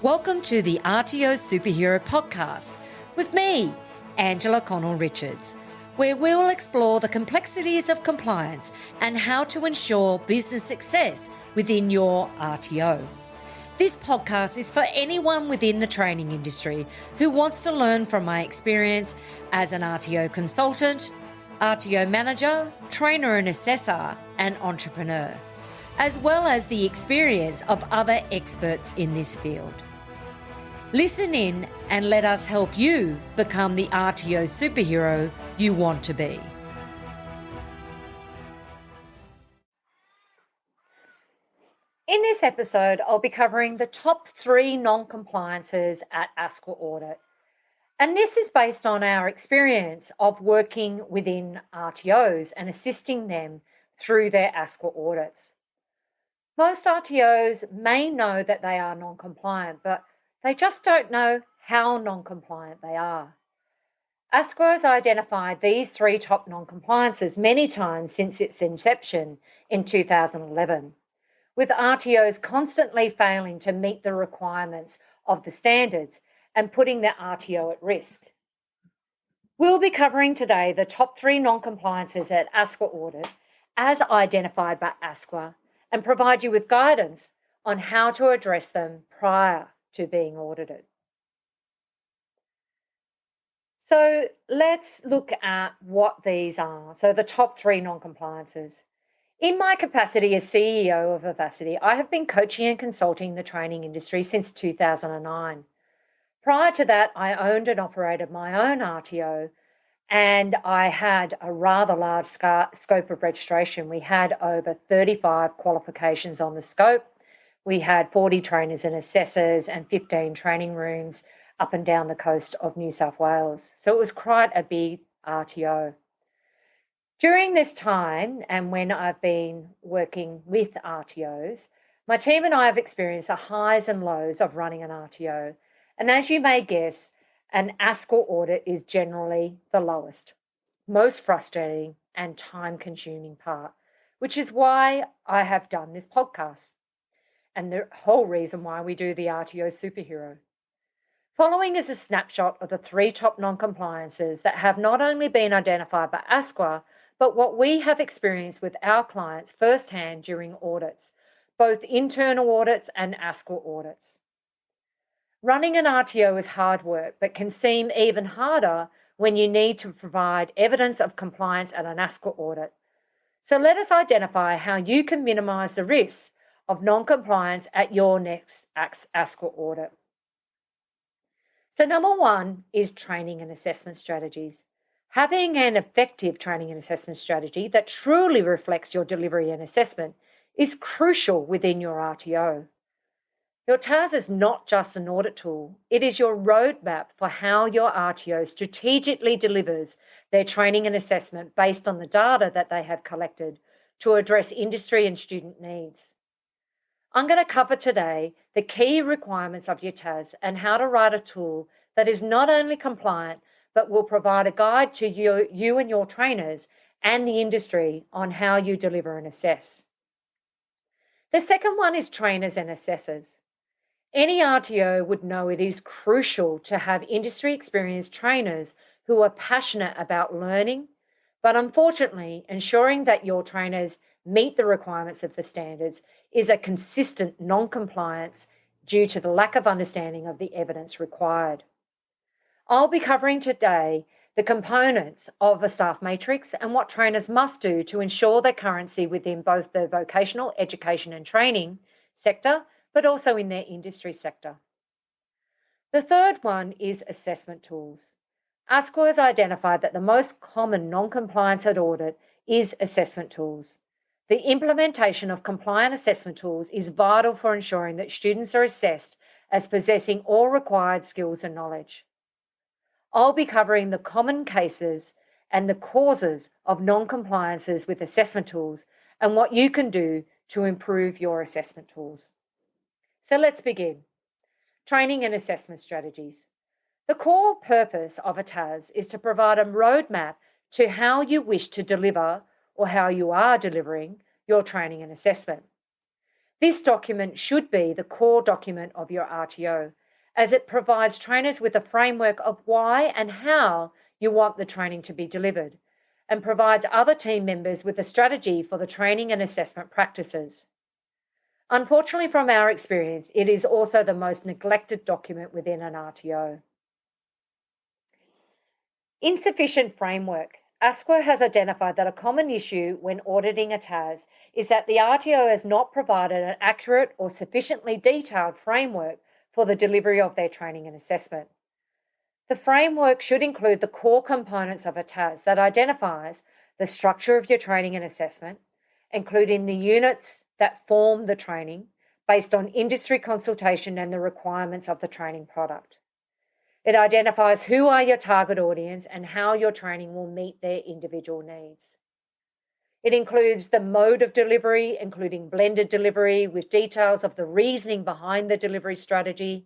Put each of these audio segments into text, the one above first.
Welcome to the RTO Superhero Podcast with me, Angela Connell-Richards, where we'll explore the complexities of compliance and how to ensure business success within your RTO. This podcast is for anyone within the training industry who wants to learn from my experience as an RTO consultant, RTO manager, trainer and assessor, and entrepreneur, as well as the experience of other experts in this field. Listen in and let us help you become the RTO superhero you want to be. In this episode, I'll be covering the top 3 non-compliances at ASQA Audit. And this is based on our experience of working within RTOs and assisting them through their ASQA audits. Most RTOs may know that they are non-compliant, but they just don't know how non-compliant they are. ASQA has identified these 3 top non-compliances many times since its inception in 2011, with RTOs constantly failing to meet the requirements of the standards and putting their RTO at risk. We'll be covering today the top 3 non-compliances at ASQA Audit as identified by ASQA and provide you with guidance on how to address them prior to being audited. So let's look at what these are. So the top 3 non-compliances. In my capacity as CEO of Vivacity, I have been coaching and consulting the training industry since 2009. Prior to that, I owned and operated my own RTO, and I had a rather large scope of registration. We had over 35 qualifications on the scope. We had 40 trainers and assessors and 15 training rooms up and down the coast of New South Wales. So it was quite a big RTO. During this time, and when I've been working with RTOs, my team and I have experienced the highs and lows of running an RTO. And as you may guess, an ASQA audit is generally the lowest, most frustrating and time-consuming part, which is why I have done this podcast and the whole reason why we do the RTO Superhero. Following is a snapshot of the 3 top non-compliances that have not only been identified by ASQA, but what we have experienced with our clients firsthand during audits, both internal audits and ASQA audits. Running an RTO is hard work, but can seem even harder when you need to provide evidence of compliance at an ASQA audit. So let us identify how you can minimize the risks of non-compliance at your next ASQA audit. So number 1 is training and assessment strategies. Having an effective training and assessment strategy that truly reflects your delivery and assessment is crucial within your RTO. Your TAS is not just an audit tool, it is your roadmap for how your RTO strategically delivers their training and assessment based on the data that they have collected to address industry and student needs. I'm going to cover today the key requirements of your TAS and how to write a tool that is not only compliant, but will provide a guide to you and your trainers and the industry on how you deliver and assess. The second one is trainers and assessors. Any RTO would know it is crucial to have industry experienced trainers who are passionate about learning, but unfortunately, ensuring that your trainers meet the requirements of the standards is a consistent non-compliance due to the lack of understanding of the evidence required. I'll be covering today the components of a staff matrix and what trainers must do to ensure their currency within both the vocational education and training sector, but also in their industry sector. The third one is assessment tools. ASQA has identified that the most common non-compliance at audit is assessment tools. The implementation of compliant assessment tools is vital for ensuring that students are assessed as possessing all required skills and knowledge. I'll be covering the common cases and the causes of non-compliances with assessment tools and what you can do to improve your assessment tools. So let's begin. Training and assessment strategies. The core purpose of a TAS is to provide a roadmap to how you wish to deliver or how you are delivering your training and assessment. This document should be the core document of your RTO, as it provides trainers with a framework of why and how you want the training to be delivered, and provides other team members with a strategy for the training and assessment practices. Unfortunately, from our experience, it is also the most neglected document within an RTO. Insufficient framework. ASQA has identified that a common issue when auditing a TAS is that the RTO has not provided an accurate or sufficiently detailed framework for the delivery of their training and assessment. The framework should include the core components of a TAS that identifies the structure of your training and assessment, including the units that form the training based on industry consultation and the requirements of the training product. It identifies who are your target audience and how your training will meet their individual needs. It includes the mode of delivery, including blended delivery with details of the reasoning behind the delivery strategy,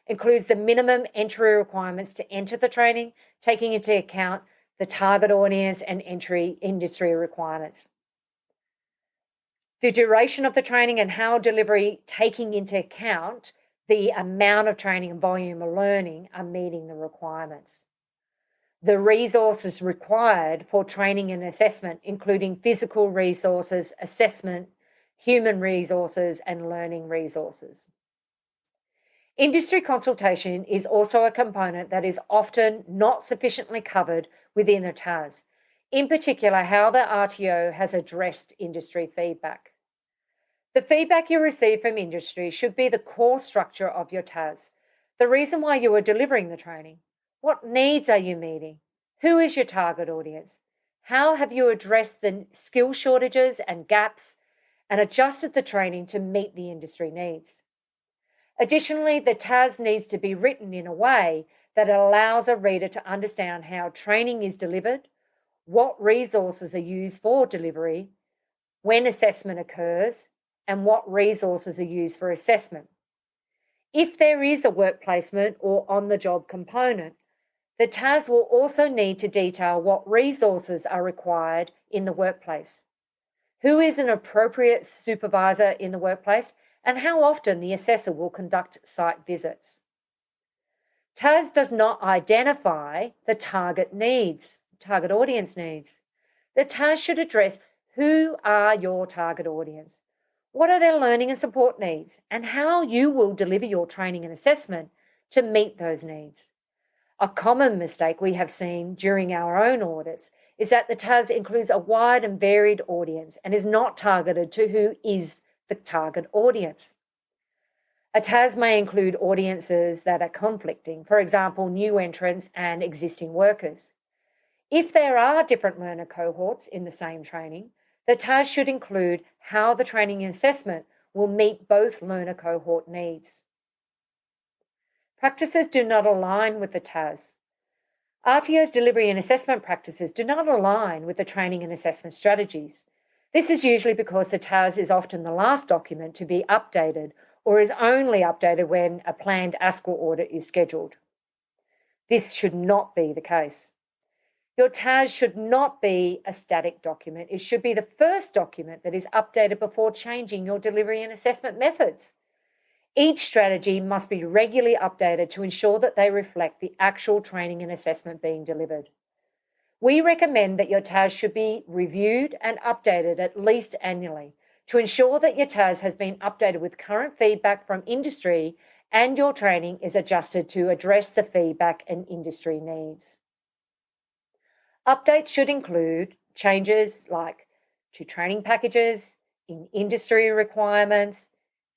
includes the minimum entry requirements to enter the training, taking into account the target audience and entry industry requirements. The duration of the training and how delivery, taking into account the amount of training and volume of learning, are meeting the requirements. The resources required for training and assessment, including physical resources, assessment, human resources, and learning resources. Industry consultation is also a component that is often not sufficiently covered within a TAS, in particular how the RTO has addressed industry feedback. The feedback you receive from industry should be the core structure of your TAS, the reason why you are delivering the training. What needs are you meeting? Who is your target audience? How have you addressed the skill shortages and gaps and adjusted the training to meet the industry needs? Additionally, the TAS needs to be written in a way that allows a reader to understand how training is delivered, what resources are used for delivery, when assessment occurs, and what resources are used for assessment. If there is a work placement or on-the-job component, the TAS will also need to detail what resources are required in the workplace, who is an appropriate supervisor in the workplace, and how often the assessor will conduct site visits. TAS does not identify the target audience needs. The TAS should address who are your target audience, what are their learning and support needs, and how you will deliver your training and assessment to meet those needs. A common mistake we have seen during our own audits is that the TAS includes a wide and varied audience and is not targeted to who is the target audience. A TAS may include audiences that are conflicting, for example, new entrants and existing workers. If there are different learner cohorts in the same training, the TAS should include how the training and assessment will meet both learner cohort needs. Practices do not align with the TAS. RTO's delivery and assessment practices do not align with the training and assessment strategies. This is usually because the TAS is often the last document to be updated or is only updated when a planned ASQA audit is scheduled. This should not be the case. Your TAS should not be a static document. It should be the first document that is updated before changing your delivery and assessment methods. Each strategy must be regularly updated to ensure that they reflect the actual training and assessment being delivered. We recommend that your TAS should be reviewed and updated at least annually to ensure that your TAS has been updated with current feedback from industry and your training is adjusted to address the feedback and industry needs. Updates should include changes like to training packages, in industry requirements,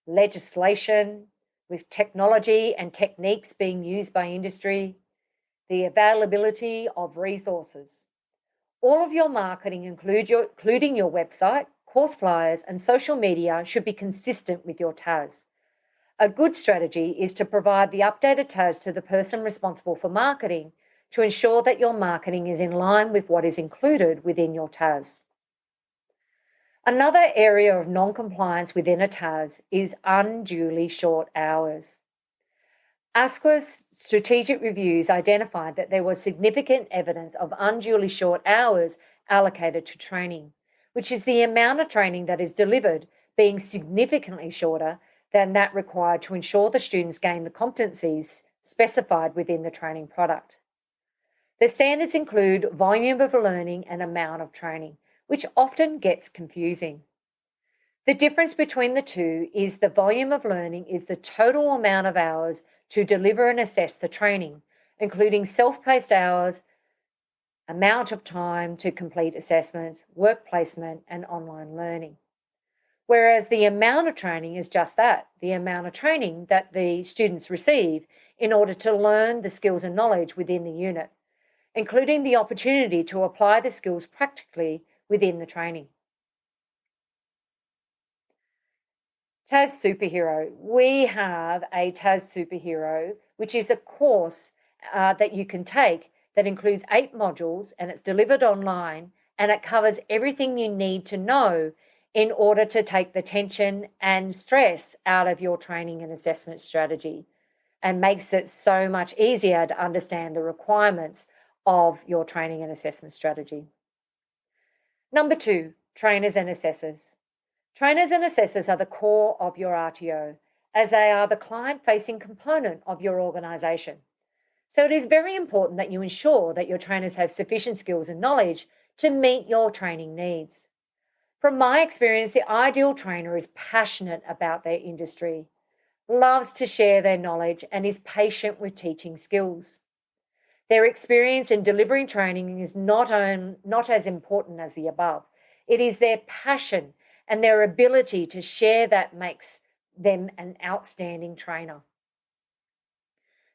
legislation, with technology and techniques being used by industry, the availability of resources. All of your marketing, including your website, course flyers, and social media, should be consistent with your TAS. A good strategy is to provide the updated TAS to the person responsible for marketing to ensure that your marketing is in line with what is included within your TAS. Another area of non-compliance within a TAS is unduly short hours. ASQA's strategic reviews identified that there was significant evidence of unduly short hours allocated to training, which is the amount of training that is delivered being significantly shorter than that required to ensure the students gain the competencies specified within the training product. The standards include volume of learning and amount of training, which often gets confusing. The difference between the two is the volume of learning is the total amount of hours to deliver and assess the training, including self-paced hours, amount of time to complete assessments, work placement, and online learning. Whereas the amount of training is just that, the amount of training that the students receive in order to learn the skills and knowledge within the unit, including the opportunity to apply the skills practically within the training. TAS Superhero. We have a TAS Superhero, which is a course that you can take that includes 8 modules, and it's delivered online, and it covers everything you need to know in order to take the tension and stress out of your training and assessment strategy, and makes it so much easier to understand the requirements of your training and assessment strategy. Number 2, trainers and assessors. Trainers and assessors are the core of your RTO, as they are the client-facing component of your organisation. So it is very important that you ensure that your trainers have sufficient skills and knowledge to meet your training needs. From my experience, the ideal trainer is passionate about their industry, loves to share their knowledge, and is patient with teaching skills. Their experience in delivering training is not as important as the above. It is their passion and their ability to share that makes them an outstanding trainer.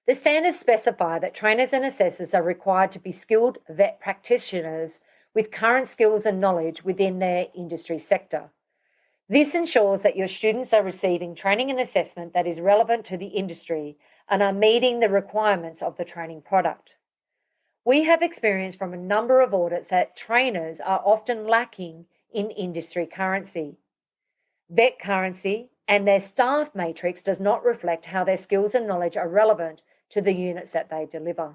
The standards specify that trainers and assessors are required to be skilled vet practitioners with current skills and knowledge within their industry sector. This ensures that your students are receiving training and assessment that is relevant to the industry and are meeting the requirements of the training product. We have experienced from a number of audits that trainers are often lacking in industry currency. Vet currency and their staff matrix does not reflect how their skills and knowledge are relevant to the units that they deliver.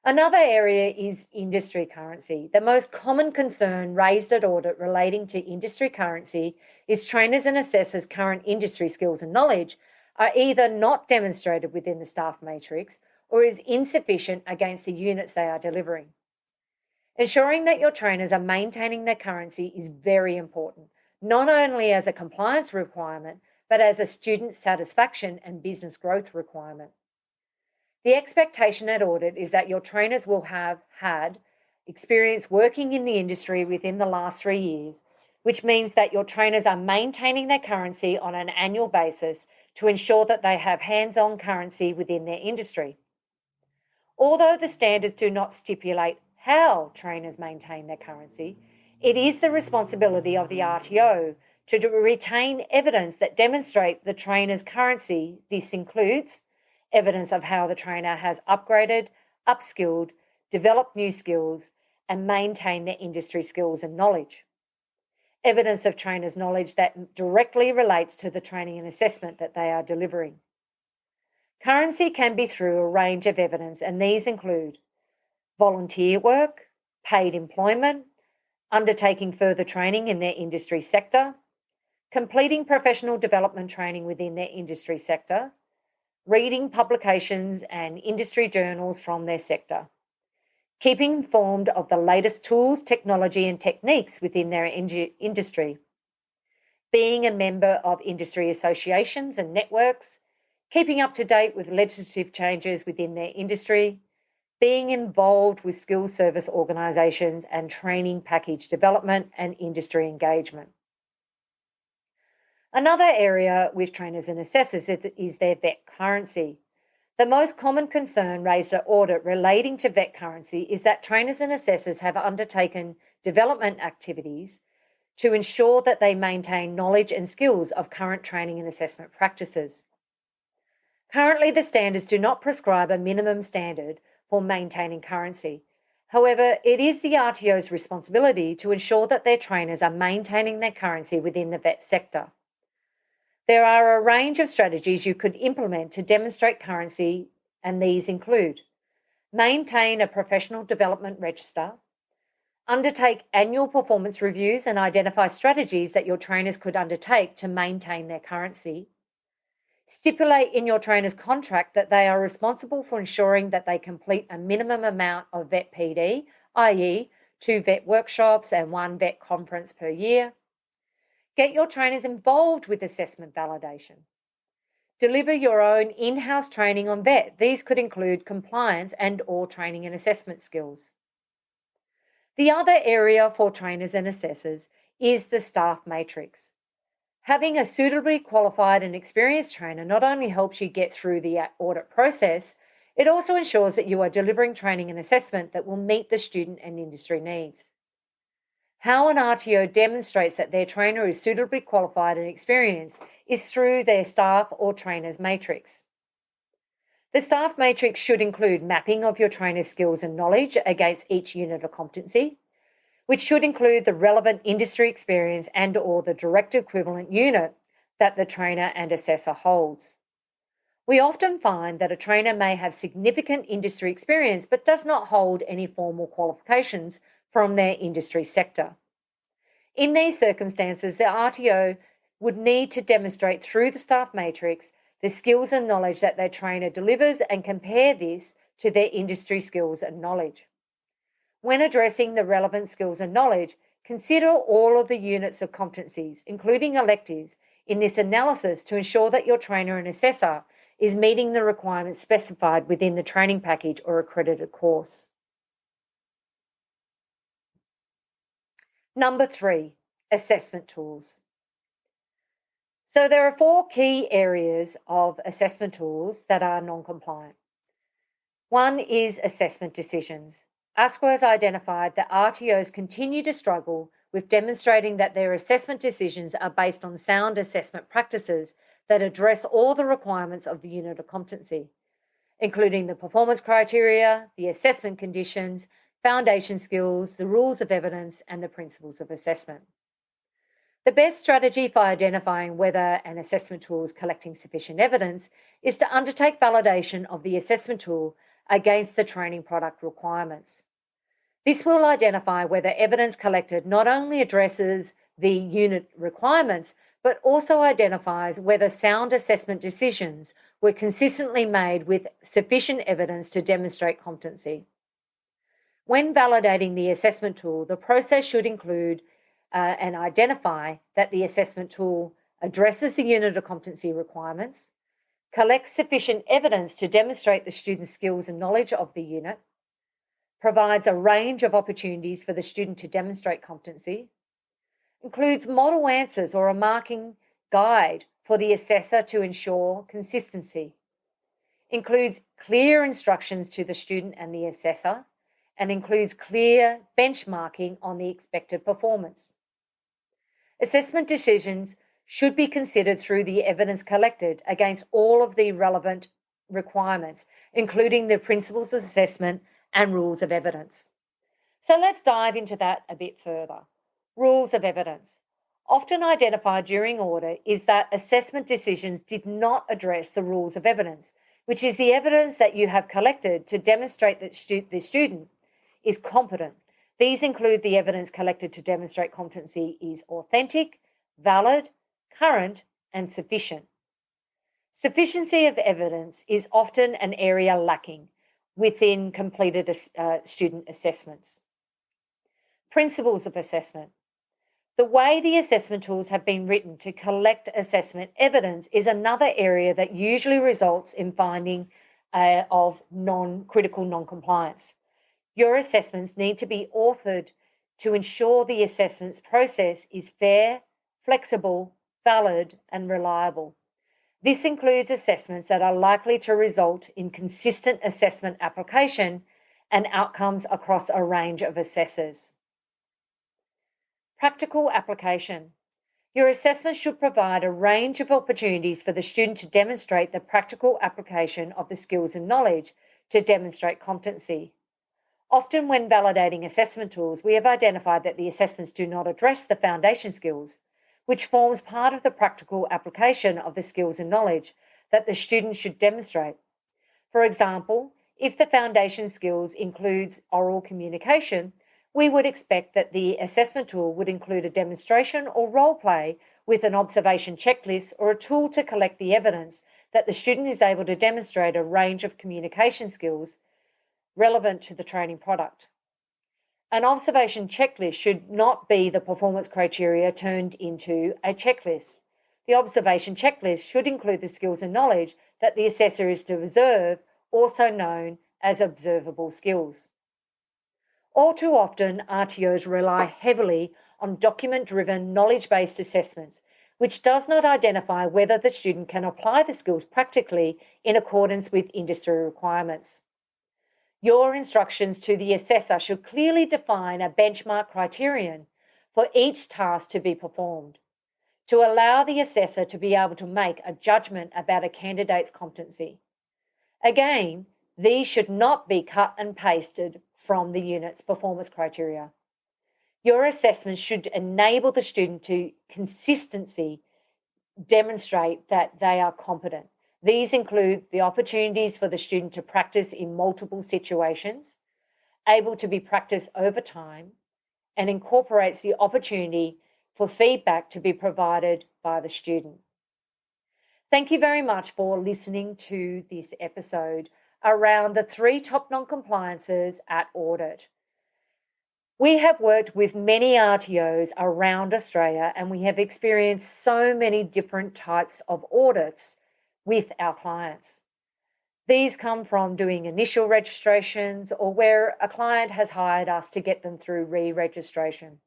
Another area is industry currency. The most common concern raised at audit relating to industry currency is trainers and assessors' current industry skills and knowledge are either not demonstrated within the staff matrix or is insufficient against the units they are delivering. Ensuring that your trainers are maintaining their currency is very important, not only as a compliance requirement, but as a student satisfaction and business growth requirement. The expectation at audit is that your trainers will have had experience working in the industry within the last 3 years, which means that your trainers are maintaining their currency on an annual basis to ensure that they have hands-on currency within their industry. Although the standards do not stipulate how trainers maintain their currency, it is the responsibility of the RTO to retain evidence that demonstrate the trainer's currency. This includes evidence of how the trainer has upgraded, upskilled, developed new skills, and maintained their industry skills and knowledge. Evidence of trainers' knowledge that directly relates to the training and assessment that they are delivering. Currency can be through a range of evidence, and these include volunteer work, paid employment, undertaking further training in their industry sector, completing professional development training within their industry sector, reading publications and industry journals from their sector, keeping informed of the latest tools, technology and techniques within their industry, being a member of industry associations and networks, keeping up to date with legislative changes within their industry, being involved with skills service organisations and training package development and industry engagement. Another area with trainers and assessors is their vet currency. The most common concern raised at audit relating to vet currency is that trainers and assessors have undertaken development activities to ensure that they maintain knowledge and skills of current training and assessment practices. Currently, the standards do not prescribe a minimum standard for maintaining currency. However, it is the RTO's responsibility to ensure that their trainers are maintaining their currency within the vet sector. There are a range of strategies you could implement to demonstrate currency, and these include: maintain a professional development register, Undertake annual performance reviews and identify strategies that your trainers could undertake to maintain their currency. Stipulate in your trainer's contract that they are responsible for ensuring that they complete a minimum amount of vet PD, i.e., 2 vet workshops and 1 vet conference per year. Get your trainers involved with assessment validation. Deliver your own in-house training on vet. These could include compliance and/or training and assessment skills. The other area for trainers and assessors is the staff matrix. Having a suitably qualified and experienced trainer not only helps you get through the audit process, it also ensures that you are delivering training and assessment that will meet the student and industry needs. How an RTO demonstrates that their trainer is suitably qualified and experienced is through their staff or trainers matrix. The staff matrix should include mapping of your trainer's skills and knowledge against each unit of competency, which should include the relevant industry experience and/or the direct equivalent unit that the trainer and assessor holds. We often find that a trainer may have significant industry experience but does not hold any formal qualifications from their industry sector. In these circumstances, the RTO would need to demonstrate through the staff matrix the skills and knowledge that their trainer delivers and compare this to their industry skills and knowledge. When addressing the relevant skills and knowledge, consider all of the units of competencies, including electives, in this analysis to ensure that your trainer and assessor is meeting the requirements specified within the training package or accredited course. Number 3, assessment tools. So there are 4 key areas of assessment tools that are non-compliant. One is assessment decisions. ASQA has identified that RTOs continue to struggle with demonstrating that their assessment decisions are based on sound assessment practices that address all the requirements of the unit of competency, including the performance criteria, the assessment conditions, foundation skills, the rules of evidence, and the principles of assessment. The best strategy for identifying whether an assessment tool is collecting sufficient evidence is to undertake validation of the assessment tool against the training product requirements. This will identify whether evidence collected not only addresses the unit requirements, but also identifies whether sound assessment decisions were consistently made with sufficient evidence to demonstrate competency. When validating the assessment tool, the process should include and identify that the assessment tool addresses the unit of competency requirements, collects sufficient evidence to demonstrate the student's skills and knowledge of the unit, provides a range of opportunities for the student to demonstrate competency, includes model answers or a marking guide for the assessor to ensure consistency, includes clear instructions to the student and the assessor, and includes clear benchmarking on the expected performance. Assessment decisions should be considered through the evidence collected against all of the relevant requirements, including the principles of assessment and rules of evidence. So let's dive into that a bit further. Rules of evidence. Often identified during audit is that assessment decisions did not address the rules of evidence, which is the evidence that you have collected to demonstrate that the student is competent. These include the evidence collected to demonstrate competency is authentic, valid, current, and sufficient. Sufficiency of evidence is often an area lacking within completed student assessments. Principles of assessment. The way the assessment tools have been written to collect assessment evidence is another area that usually results in finding of critical non-compliance. Your assessments need to be authored to ensure the assessments process is fair, flexible, valid, and reliable. This includes assessments that are likely to result in consistent assessment application and outcomes across a range of assessors. Practical application. Your assessment should provide a range of opportunities for the student to demonstrate the practical application of the skills and knowledge to demonstrate competency. Often when validating assessment tools, we have identified that the assessments do not address the foundation skills, which forms part of the practical application of the skills and knowledge that the student should demonstrate. For example, if the foundation skills includes oral communication, We would expect that the assessment tool would include a demonstration or role play with an observation checklist or a tool to collect the evidence that the student is able to demonstrate a range of communication skills relevant to the training product. An observation checklist should not be the performance criteria turned into a checklist. The observation checklist should include the skills and knowledge that the assessor is to observe, also known as observable skills. All too often, RTOs rely heavily on document-driven, knowledge-based assessments, which does not identify whether the student can apply the skills practically in accordance with industry requirements. Your instructions to the assessor should clearly define a benchmark criterion for each task to be performed, to allow the assessor to be able to make a judgment about a candidate's competency. Again, these should not be cut and pasted from the unit's performance criteria. Your assessment should enable the student to consistently demonstrate that they are competent. These include the opportunities for the student to practice in multiple situations, able to be practiced over time, and incorporates the opportunity for feedback to be provided by the student. Thank you very much for listening to this episode around the 3 top non-compliances at audit. We have worked with many RTOs around Australia, and we have experienced so many different types of audits with our clients. These come from doing initial registrations or where a client has hired us to get them through re-registration.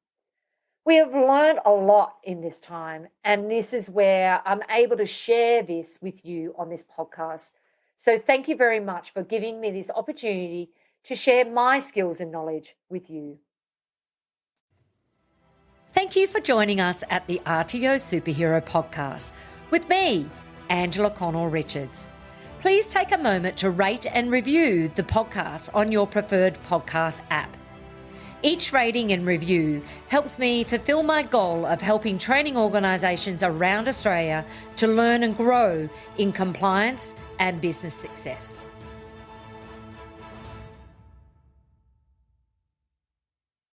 We have learned a lot in this time, and this is where I'm able to share this with you on this podcast. So thank you very much for giving me this opportunity to share my skills and knowledge with you. Thank you for joining us at the RTO Superhero Podcast with me, Angela Connell-Richards. Please take a moment to rate and review the podcast on your preferred podcast app. Each rating and review helps me fulfill my goal of helping training organisations around Australia to learn and grow in compliance and business success.